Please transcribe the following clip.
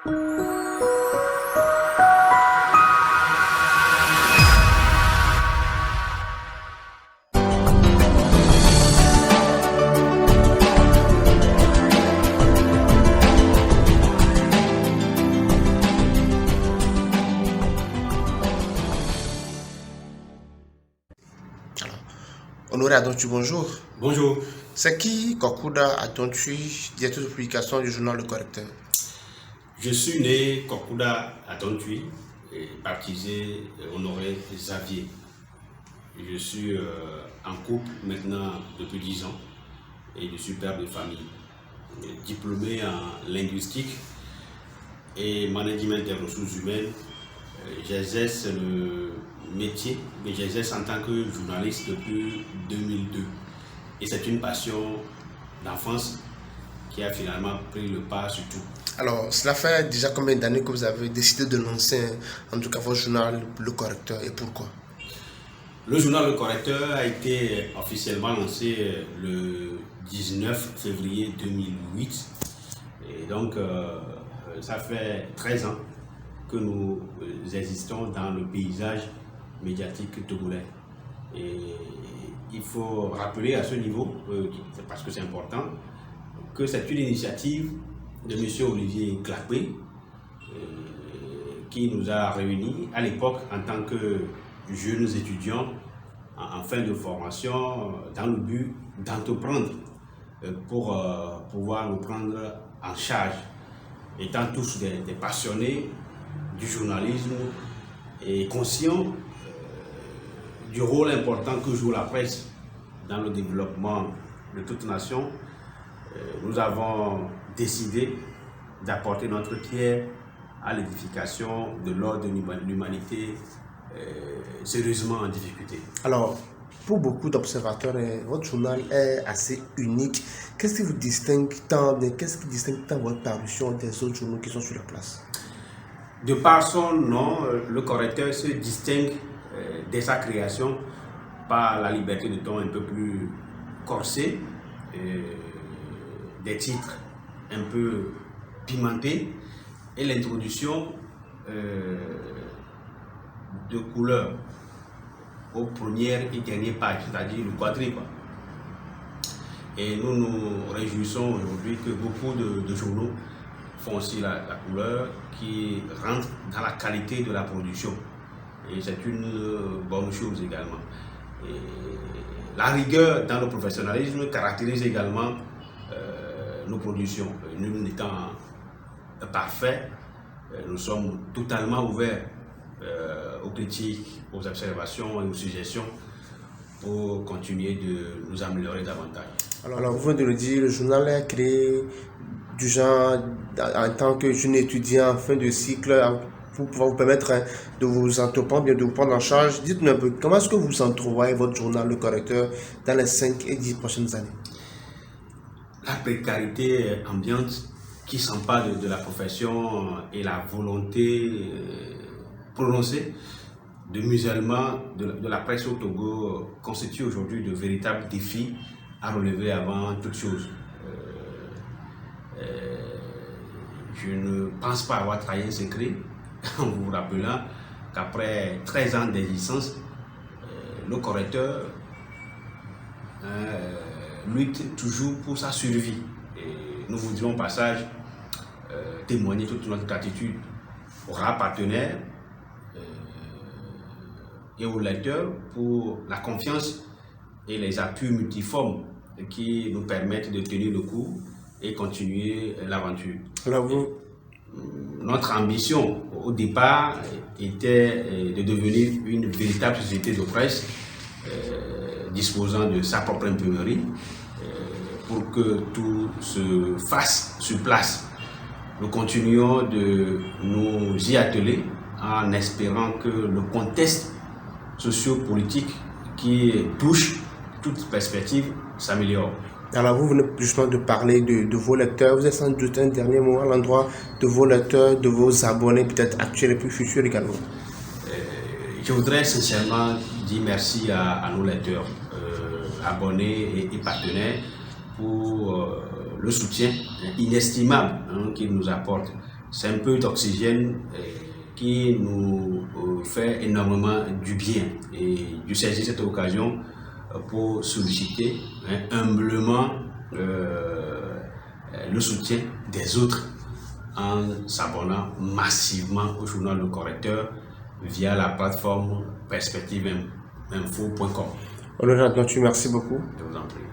Honoré Adontu, bonjour. Bonjour. C'est qui Kokuda Adontu, directeur de publication du journal Le Correcteur? Je suis né Kokuda Adontu, baptisé Honoré Xavier. Je suis en couple maintenant depuis 10 ans et je suis père de famille. Diplômé en linguistique et management des ressources humaines, j'exerce le métier, mais j'exerce en tant que journaliste depuis 2002. Et c'est une passion d'enfance qui a finalement pris le pas sur tout. Alors, cela fait déjà combien d'années que vous avez décidé de lancer, en tout cas, votre journal Le Correcteur, et pourquoi? Le journal Le Correcteur a été officiellement lancé le 19 février 2008. Et donc, ça fait 13 ans que nous existons dans le paysage médiatique togolais. Et il faut rappeler à ce niveau, parce que c'est important, que c'est une initiative de M. Olivier Clapé qui nous a réunis à l'époque en tant que jeunes étudiants en fin de formation dans le but d'entreprendre pour pouvoir nous prendre en charge, étant tous des passionnés du journalisme et conscients du rôle important que joue la presse dans le développement de toute nation. Nous avons décidé d'apporter notre pierre à l'édification de l'ordre de l'humanité sérieusement en difficulté. Alors, pour beaucoup d'observateurs, votre journal est assez unique. Qu'est-ce qui distingue tant votre parution des autres journaux qui sont sur la place? De par son nom, Le Correcteur se distingue dès sa création par la liberté de ton un peu plus corsée, des titres un peu pimentés et l'introduction de couleurs aux premières et dernières pages, c'est-à-dire le quadrille. Et nous nous réjouissons aujourd'hui que beaucoup de journaux font aussi la couleur qui rentre dans la qualité de la production. Et c'est une bonne chose également. Et la rigueur dans le professionnalisme caractérise également nos productions. Nous n'étant parfaits, nous sommes totalement ouverts aux critiques, aux observations et aux suggestions pour continuer de nous améliorer davantage. Alors vous venez de le dire, le journal est créé du genre en tant que jeune étudiant en fin de cycle pour pouvoir vous permettre de vous entreprendre, bien de vous prendre en charge. Dites-nous un peu, comment est-ce que vous entrevoyez votre journal Le Correcteur dans les 5 et 10 prochaines années? La précarité ambiante qui s'empare de la profession et la volonté prononcée de musellement de la presse au Togo constitue aujourd'hui de véritables défis à relever avant toute chose. Je ne pense pas avoir trahi un secret en vous rappelant qu'après 13 ans d'existence, Le Correcteur lutte toujours pour sa survie. Et nous voudrions au passage témoigner toute notre gratitude aux rares partenaires et aux lecteurs pour la confiance et les appuis multiformes qui nous permettent de tenir le coup et continuer l'aventure. Notre ambition au départ était de devenir une véritable société de presse disposant de sa propre imprimerie pour que tout se fasse sur place. Nous continuons de nous y atteler en espérant que le contexte socio-politique qui touche toute perspective s'améliore. Alors vous venez justement de parler de vos lecteurs. Vous avez sans doute un dernier mot à l'endroit de vos lecteurs, de vos abonnés, peut-être actuels et plus futurs également. Je voudrais sincèrement dire merci à nos lecteurs, abonnés et partenaires pour le soutien inestimable qu'il nous apporte. C'est un peu d'oxygène qui nous fait énormément du bien. Et je saisis cette occasion pour solliciter humblement le soutien des autres en s'abonnant massivement au journal Le Correcteur via la plateforme perspectiveinfo.com. Honoré Adnotu, merci beaucoup. Je vous en prie.